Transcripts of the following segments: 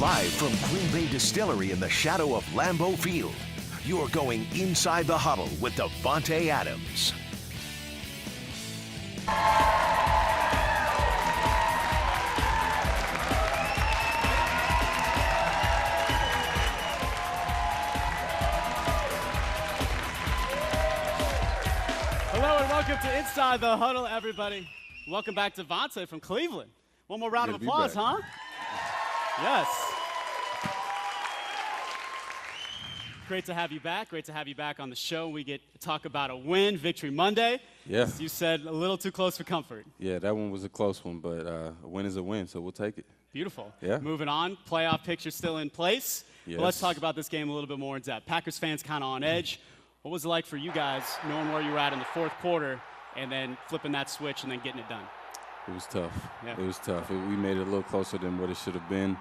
Live from Green Bay Distillery in the shadow of Lambeau Field, you're going inside the huddle with Davante Adams. Hello and welcome to Inside the Huddle, everybody. Welcome back to Davante from Cleveland. One more round of applause, huh? Yes. Great to have you back. Great to have you back on the show. We get to talk about a win, Victory Monday. Yeah. As you said, a little too close for comfort. Yeah, that one was a close one, but a win is a win, so we'll take it. Beautiful. Yeah. Moving on, playoff picture still in place. Yes. But let's talk about this game a little bit more in depth. Packers fans kind of on edge. What was it like for you guys, knowing where you were at in the fourth quarter and then flipping that switch and then getting it done? It was tough. Yeah. It was tough. We made it a little closer than what it should have been.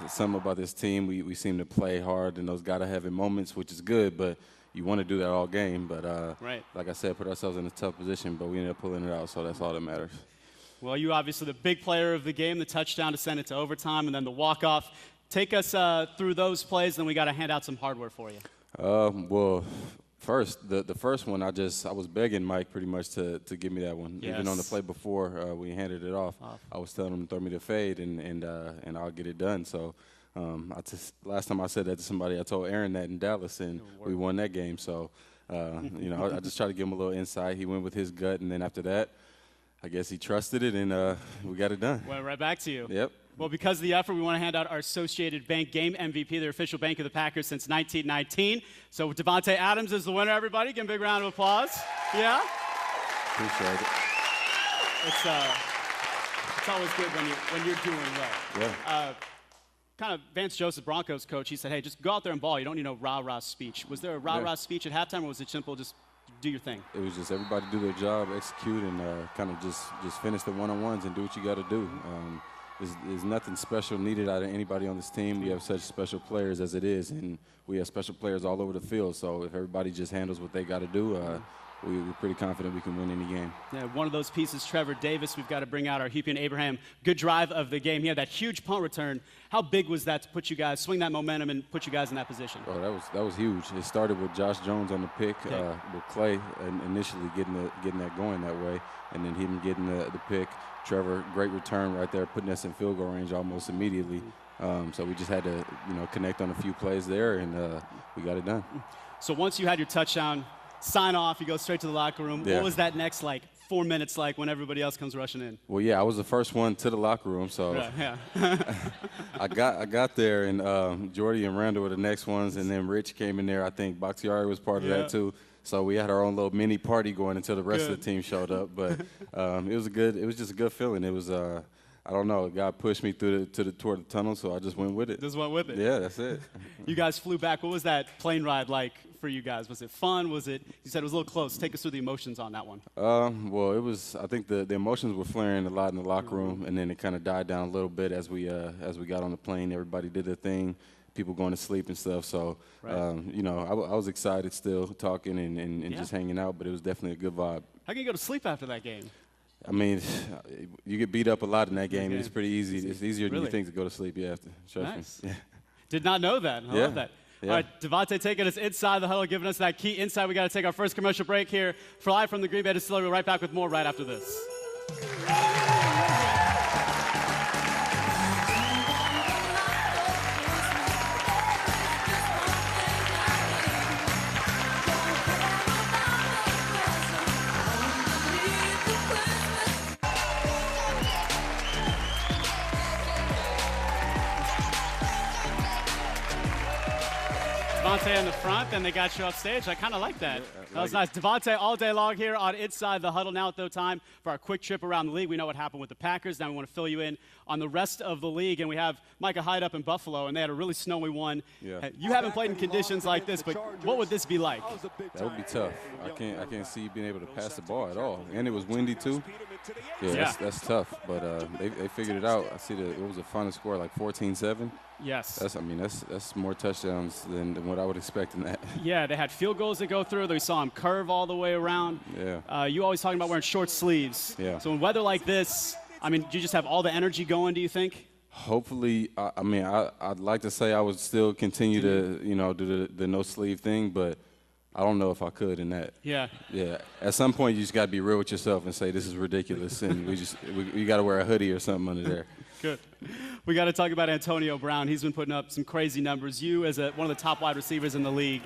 Something about this team, we seem to play hard in those gotta-have-it moments, which is good, but you want to do that all game. But right. Like I said, put ourselves in a tough position, but we ended up pulling it out, so that's all that matters. Well, you obviously the big player of the game, the touchdown to send it to overtime, and then the walk-off. Take us through those plays, then we got to hand out some hardware for you. Well, first, the first one, I was begging Mike pretty much to give me that one. Yes. Even on the play before we handed it off, I was telling him to throw me the fade and I'll get it done. So last time I said that to somebody, I told Aaron that in Dallas, and we won that game. So, I just tried to give him a little insight. He went with his gut, and then after that, I guess he trusted it, and we got it done. Went right back to you. Yep. Well, because of the effort, we want to hand out our Associated Bank Game MVP, their official bank of the Packers since 1919. So Davante Adams is the winner, everybody. Give him a big round of applause. Yeah? Appreciate it. It's always good when you're doing well. Yeah. Kind of Vance Joseph, Broncos coach, he said, hey, just go out there and ball. You don't need no rah-rah speech. Was there a rah-rah speech at halftime, or was it simple, just do your thing? It was just everybody do their job, execute, and kind of just finish the one-on-ones and do what you got to do. There's nothing special needed out of anybody on this team. We have such special players as it is, and we have special players all over the field. So if everybody just handles what they got to do, we're pretty confident we can win any game. Yeah, one of those pieces, Trevor Davis. We've got to bring out our Hupien Abraham. Good drive of the game. He had that huge punt return. How big was that to put you guys, swing that momentum and put you guys in that position? Oh, that was huge. It started with Josh Jones on the pick, with Clay initially getting that going that way, and then him getting the pick. Trevor, great return right there, putting us in field goal range almost immediately. So we just had to, connect on a few plays there, and we got it done. So once you had your touchdown, sign off, you go straight to the locker room. Yeah. What was that next 4 minutes like when everybody else comes rushing in? Well, yeah, I was the first one to the locker room, so yeah. I got there, and Jordy and Randall were the next ones, and then Rich came in there. I think Bakhtiari was part of that too. So we had our own little mini party going until the rest of the team showed up. But it was just a good feeling. It was I don't know, God pushed me toward the tunnel, so I just went with it. Just went with it. Yeah, that's it. You guys flew back. What was that plane ride like for you guys? Was it fun? You said it was a little close. Take us through the emotions on that one. Well, it was. I think the emotions were flaring a lot in the locker room, and then it kind of died down a little bit as we got on the plane. Everybody did their thing. People going to sleep and stuff. So, right. I was excited still talking and just hanging out, but it was definitely a good vibe. How can you go to sleep after that game? I mean, you get beat up a lot in that game. Okay. It's pretty easy. It's easier than Really? you think to go to sleep. You have to. Trust Nice. me. Yeah. Did not know that. I love that. Yeah. All right, Davante taking us inside the huddle, giving us that key insight. We got to take our first commercial break here. For live from the Green Bay Distillery, we'll be right back with more right after this. Davante in the front, then they got you off stage. I kind of like that. That was nice. Davante all day long here on Inside the Huddle. Now, though, time for our quick trip around the league. We know what happened with the Packers. Now we want to fill you in on the rest of the league. And we have Micah Hyde up in Buffalo, and they had a really snowy one. Yeah. You haven't played in conditions like this, but what would this be like? That would be tough. I can't see you being able to pass the ball at all. And it was windy, too. Yeah. That's tough. But they figured it out. I see it was a final score, like 14-7. Yes. That's more touchdowns than what I would expect in that. Yeah, they had field goals that go through. We saw him curve all the way around. Yeah. You always talking about wearing short sleeves. Yeah. So in weather like this, do you just have all the energy going, do you think? Hopefully, I'd like to say I would still continue to, do the no sleeve thing, but I don't know if I could in that. Yeah. Yeah. At some point, you just got to be real with yourself and say this is ridiculous, and we got to wear a hoodie or something under there. Good. We got to talk about Antonio Brown. He's been putting up some crazy numbers. You, as one of the top wide receivers in the league,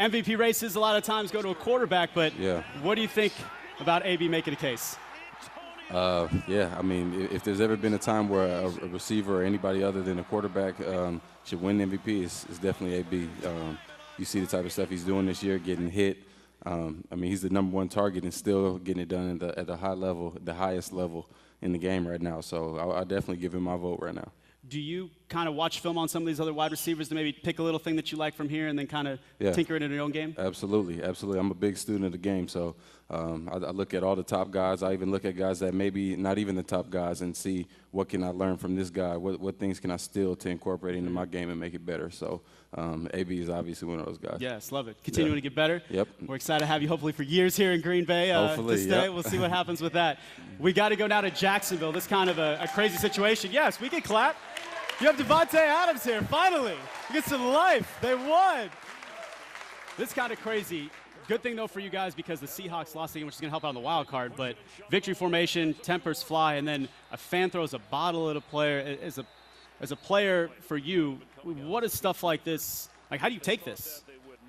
MVP races a lot of times go to a quarterback, but what do you think about AB making a case? Yeah, I mean, if there's ever been a time where a receiver or anybody other than a quarterback should win MVP, it's definitely AB. You see the type of stuff he's doing this year, getting hit. I mean, he's the #1 target and still getting it done at the high level, the highest level in the game right now. So I'll definitely give him my vote right now. Do you kind of watch film on some of these other wide receivers to maybe pick a little thing that you like from here and then kind of tinker it in your own game? Absolutely, absolutely. I'm a big student of the game, so I look at all the top guys. I even look at guys that maybe not even the top guys and see what can I learn from this guy, what things can I steal to incorporate into my game and make it better. So AB is obviously one of those guys. Yes, love it. Continuing to get better. Yep. We're excited to have you hopefully for years here in Green Bay. Hopefully, to stay. yep. We'll see what happens with that. We got to go now to Jacksonville. This kind of a crazy situation. Yes, we can clap. You have Davante Adams here, finally. You get some life. They won. This is kind of crazy. Good thing, though, for you guys because the Seahawks lost the game, which is going to help out on the wild card. But victory formation, tempers fly, and then a fan throws a bottle at a player. As a player for you, what is stuff like this? Like, how do you take this?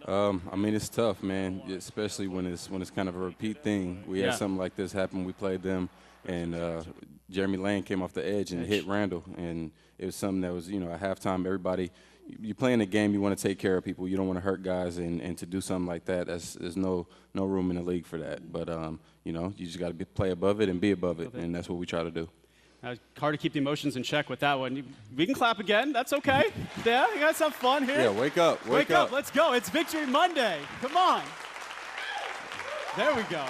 I mean, it's tough, man, especially when it's kind of a repeat thing. We had something like this happen. We played them, and Jeremy Lane came off the edge and hit Randall, and it was something that was, at halftime, everybody, you play in a game, you want to take care of people. You don't want to hurt guys, and to do something like that, there's no room in the league for that. But, you just got to play above it and be above it, and that's what we try to do. Hard to keep the emotions in check with that one. We can clap again. That's okay. Yeah, you guys have fun here. Yeah, wake up. Wake up. Let's go. It's Victory Monday. Come on. There we go.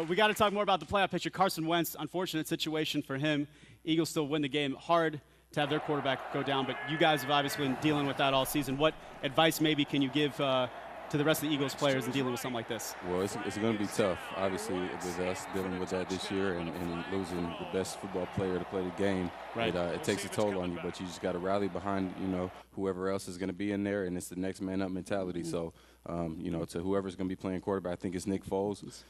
We got to talk more about the playoff picture. Carson Wentz, unfortunate situation for him. Eagles still win the game. Hard to have their quarterback go down, but you guys have obviously been dealing with that all season. What advice maybe can you give to the rest of the Eagles players in dealing with something like this? Well, it's going to be tough. Obviously, with us dealing with that this year and losing the best football player to play the game, it takes a toll on you. But you just got to rally behind, whoever else is going to be in there, and it's the next man up mentality. So, to whoever's going to be playing quarterback, I think it's Nick Foles.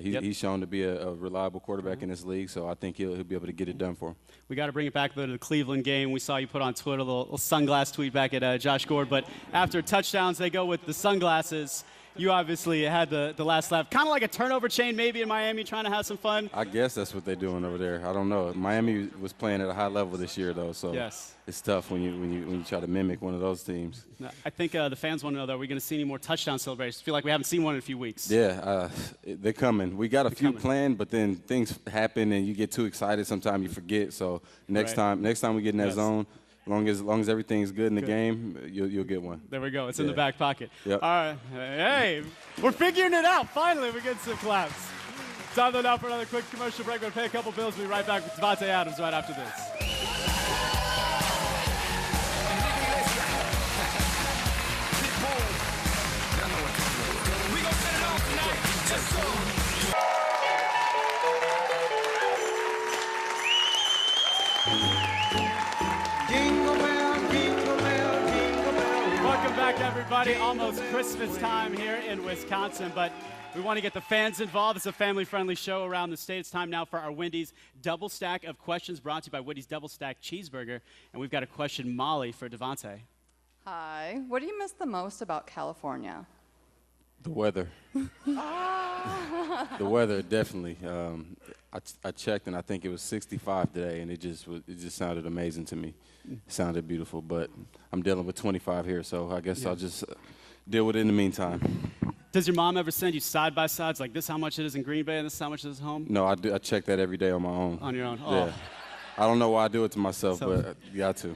He's shown to be a reliable quarterback in this league, so I think he'll be able to get it done for him. We got to bring it back to the Cleveland game. We saw you put on Twitter a little sunglass tweet back at Josh Gord, but after touchdowns, they go with the sunglasses. You obviously had the last laugh. Kind of like a turnover chain maybe in Miami, trying to have some fun. I guess that's what they're doing over there. I don't know. Miami was playing at a high level this year, though, so it's tough when you try to mimic one of those teams. I think the fans want to know, though, are we going to see any more touchdown celebrations? I feel like we haven't seen one in a few weeks. Yeah, they're coming. We got a few planned, but then things happen and you get too excited. Sometimes you forget. So next time we get in that zone, as long as everything's good in the game, you'll get one. There we go. It's in the back pocket. Yep. All right. Hey, we're figuring it out. Finally, we're getting some claps. Time though now for another quick commercial break. We're going to pay a couple bills. We'll be right back with Davante Adams right after this. Welcome back, everybody. Almost Christmas time here in Wisconsin, but we want to get the fans involved. It's a family-friendly show around the state. It's time now for our Wendy's Double Stack of Questions, brought to you by Wendy's Double Stack Cheeseburger. And we've got a question, Molly, for Davante. Hi. What do you miss the most about California? The weather. The weather, definitely. I checked, and I think it was 65 today, and it just sounded amazing to me. It sounded beautiful, but I'm dealing with 25 here, so I guess I'll just deal with it in the meantime. Does your mom ever send you side-by-sides, like this how much it is in Green Bay and this how much it is home? No, I check that every day on my own. On your own? Oh. Yeah. I don't know why I do it to myself, but you got to.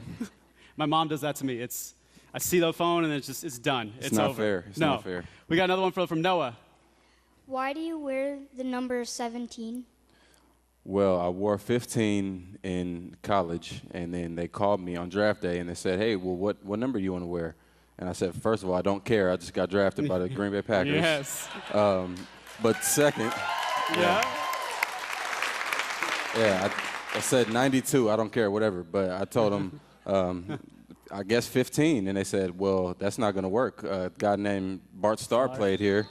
My mom does that to me. I see the phone, and it's done. It's not over. fair. It's not fair. We got another one from Noah. Why do you wear the number 17? Well, I wore 15 in college, and then they called me on draft day, and they said, hey, well, what number do you want to wear? And I said, first of all, I don't care. I just got drafted by the Green Bay Packers. Yes. But second, I said 92, I don't care, whatever. But I told them, I guess 15. And they said, well, that's not going to work. A guy named Bart Starr played here.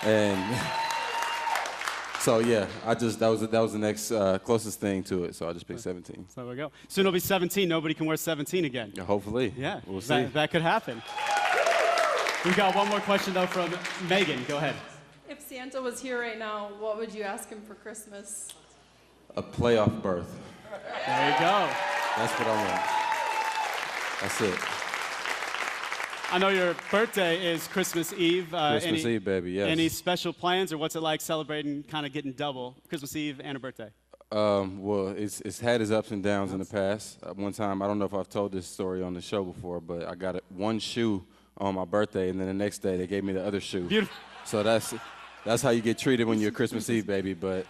And so, yeah, that was the next closest thing to it. So I just picked 17. So there we go. Soon it'll be 17. Nobody can wear 17 again. Yeah, hopefully. Yeah, We'll see. That could happen. We've got one more question, though, from Megan. Go ahead. If Santa was here right now, what would you ask him for Christmas? A playoff berth. There you go. That's what I want. That's it. I know your birthday is Christmas Eve. Christmas Eve, baby, yes. Any special plans, or what's it like celebrating, kind of getting double Christmas Eve and a birthday? Well, it's had its ups and downs in the past. One time, I don't know if I've told this story on the show before, but I got one shoe on my birthday, and then the next day they gave me the other shoe. Beautiful. So that's how you get treated when you're Christmas Eve, baby. But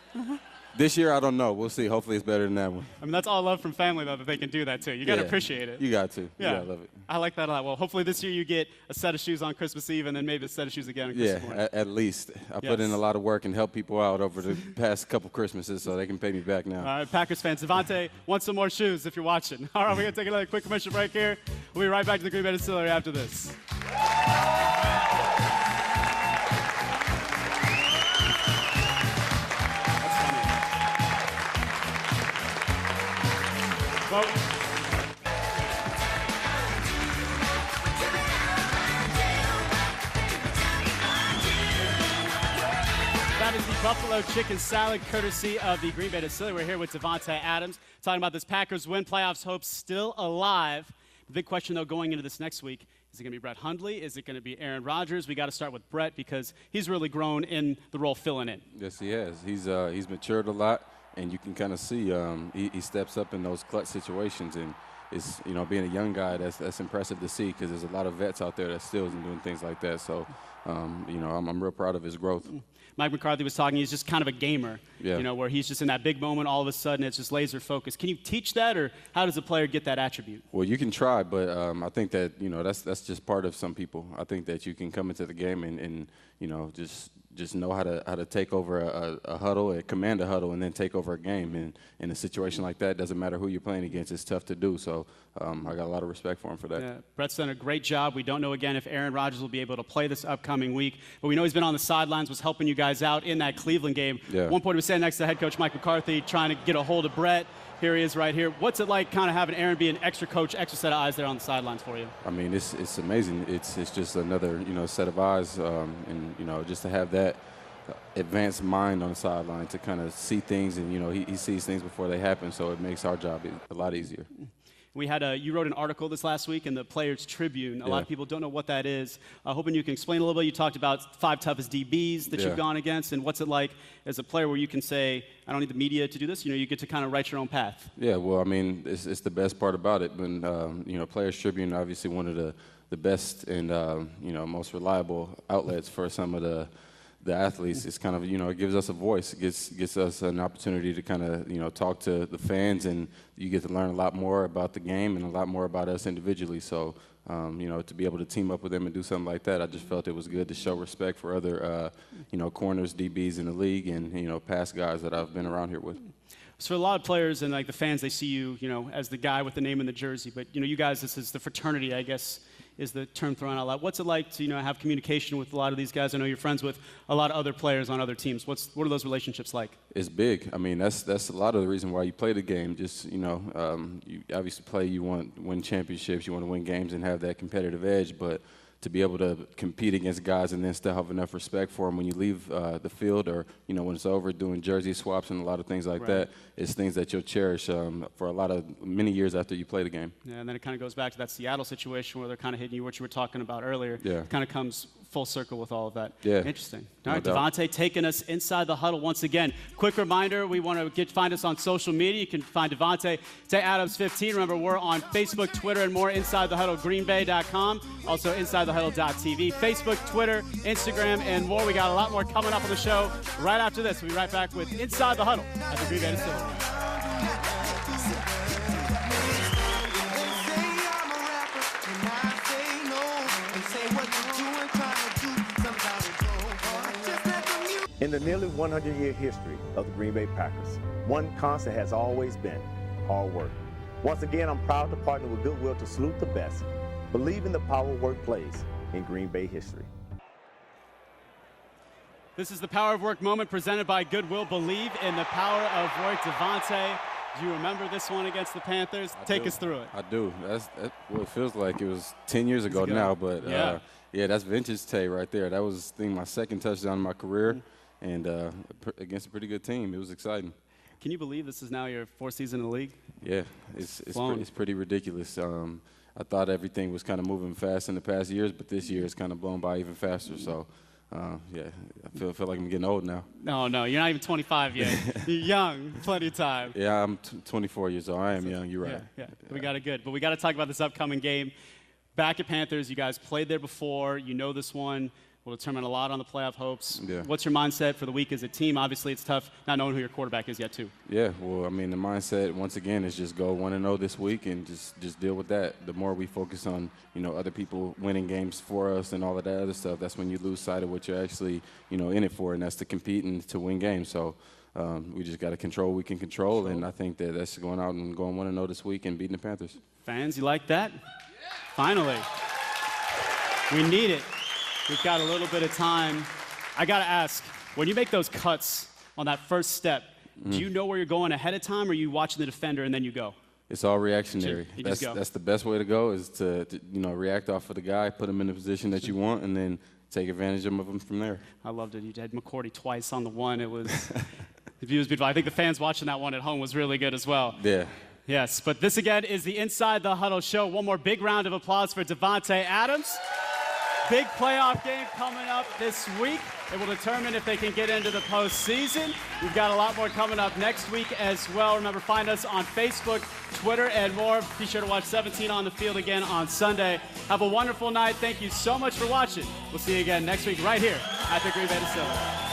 this year, I don't know. We'll see. Hopefully, it's better than that one. I mean, that's all love from family, though, that they can do that, too. You got to appreciate it. You got to. Yeah. You got to love it. I like that a lot. Well, hopefully this year you get a set of shoes on Christmas Eve and then maybe a set of shoes again on Christmas morning. At least. I put in a lot of work and helped people out over the past couple Christmases, so they can pay me back now. All right, Packers fans, Davante wants some more shoes if you're watching. All right, we're going to take another quick commercial break here. We'll be right back to the Green Bay Distillery after this. Well, that is the Buffalo Chicken Salad, courtesy of the Green Bay Distillery. We're here with Davante Adams, talking about this Packers win, playoffs hopes still alive. The big question, though, going into this next week, is it going to be Brett Hundley? Is it going to be Aaron Rodgers? We got to start with Brett because he's really grown in the role filling in. Yes, he has. He's matured a lot. And you can kind of see he steps up in those clutch situations, and it's being a young guy that's impressive to see because there's a lot of vets out there that still isn't doing things like that. So I'm real proud of his growth. Mike McCarthy was talking. He's just kind of a gamer, where he's just in that big moment. All of a sudden, it's just laser focused. Can you teach that, or how does a player get that attribute? Well, you can try, but I think that that's just part of some people. I think that you can come into the game and just know how to take over a huddle, command a huddle, and then take over a game. And in a situation like that, doesn't matter who you're playing against, it's tough to do. So I got a lot of respect for him for that. Yeah, Brett's done a great job. We don't know, again, if Aaron Rodgers will be able to play this upcoming week. But we know he's been on the sidelines, was helping you guys out in that Cleveland game. Yeah. At one point, he was standing next to head coach Mike McCarthy, trying to get a hold of Brett. Here he is right here. What's it like kind of having Aaron be an extra coach, extra set of eyes there on the sidelines for you? I mean, it's amazing. It's just another, set of eyes, and, just to have that advanced mind on the sideline to kind of see things, and he sees things before they happen, so it makes our job a lot easier. We had you wrote an article this last week in the Players Tribune. A lot of people don't know what that is. Hoping you can explain a little bit. You talked about 5 toughest DBs that you've gone against, and what's it like as a player where you can say, I don't need the media to do this. You get to kind of write your own path. Yeah, well, I mean, it's the best part about it. When Players Tribune, obviously one of the best and most reliable outlets for some of the athletes. It's kind of, it gives us a voice. It gets us an opportunity to kind of, talk to the fans, and you get to learn a lot more about the game and a lot more about us individually. So, to be able to team up with them and do something like that, I just felt it was good to show respect for other, corners, DBs in the league, and, past guys that I've been around here with. So for a lot of players and like the fans, they see you, as the guy with the name in the jersey. But, you guys, this is the fraternity, I guess, is the term thrown out loud. What's it like to, have communication with a lot of these guys? I know you're friends with a lot of other players on other teams. What are those relationships like? It's big. I mean, that's a lot of the reason why you play the game. Just, you obviously play, you want to win championships, you want to win games and have that competitive edge, but to be able to compete against guys and then still have enough respect for them when you leave the field, or, when it's over, doing jersey swaps and a lot of things like that, it's things that you'll cherish for many years after you play the game. Yeah, and then it kind of goes back to that Seattle situation where they're kind of hitting you, what you were talking about earlier. Yeah. It kind of comes full circle with all of that. Yeah. Interesting. All right, Davante taking us inside the huddle once again. Quick reminder, we want to find us on social media. You can find Davante Adams15. Remember, we're on Facebook, Twitter, and more. Inside the Huddle, greenbay.com. Also, InsideTheHuddle.tv. Facebook, Twitter, Instagram, and more. We got a lot more coming up on the show right after this. We'll be right back with Inside the Huddle at the Green Bay Distillery. In the nearly 100-year history of the Green Bay Packers, one constant has always been hard work. Once again, I'm proud to partner with Goodwill to salute the best, believe in the power work plays in Green Bay history. This is the Power of Work moment presented by Goodwill. Believe in the power of work. Davante, do you remember this one against the Panthers? Take us through it. I do. That's what it feels like. It was 10 years ago now, but yeah, that's vintage tape right there. That was, I think, my second touchdown in my career, and against a pretty good team. It was exciting. Can you believe this is now your fourth season in the league? Yeah, it's pretty ridiculous. I thought everything was kind of moving fast in the past years, but this year it's kind of blown by even faster. So, yeah, I feel like I'm getting old now. No, you're not even 25 yet. You're young, plenty of time. Yeah, I'm 24 years old. I am young. You're right. Yeah. We got it good. But we got to talk about this upcoming game. Back at Panthers, you guys played there before. You know this one will determine a lot on the playoff hopes. Yeah. What's your mindset for the week as a team? Obviously, it's tough not knowing who your quarterback is yet, too. Yeah, well, I mean, the mindset, once again, is just go 1-0 this week and just deal with that. The more we focus on, other people winning games for us and all of that other stuff, that's when you lose sight of what you're actually, in it for, and that's to compete and to win games. So we just got to control what we can control, and I think that's going out and going 1-0 this week and beating the Panthers. Fans, you like that? Yeah. Finally. We need it. We've got a little bit of time. I got to ask, when you make those cuts on that first step, do you know where you're going ahead of time, or are you watching the defender and then you go? It's all reactionary. Go. That's the best way to go, is to react off of the guy, put him in the position that you want, and then take advantage of him from there. I loved it. You had McCourty twice on the one. It was the view was beautiful. I think the fans watching that one at home was really good as well. Yeah. Yes, but this again is the Inside the Huddle show. One more big round of applause for Davante Adams. Big playoff game coming up this week. It will determine if they can get into the postseason. We've got a lot more coming up next week as well. Remember, find us on Facebook, Twitter, and more. Be sure to watch 17 on the Field again on Sunday. Have a wonderful night. Thank you so much for watching. We'll see you again next week right here at the Green Bay Distillery.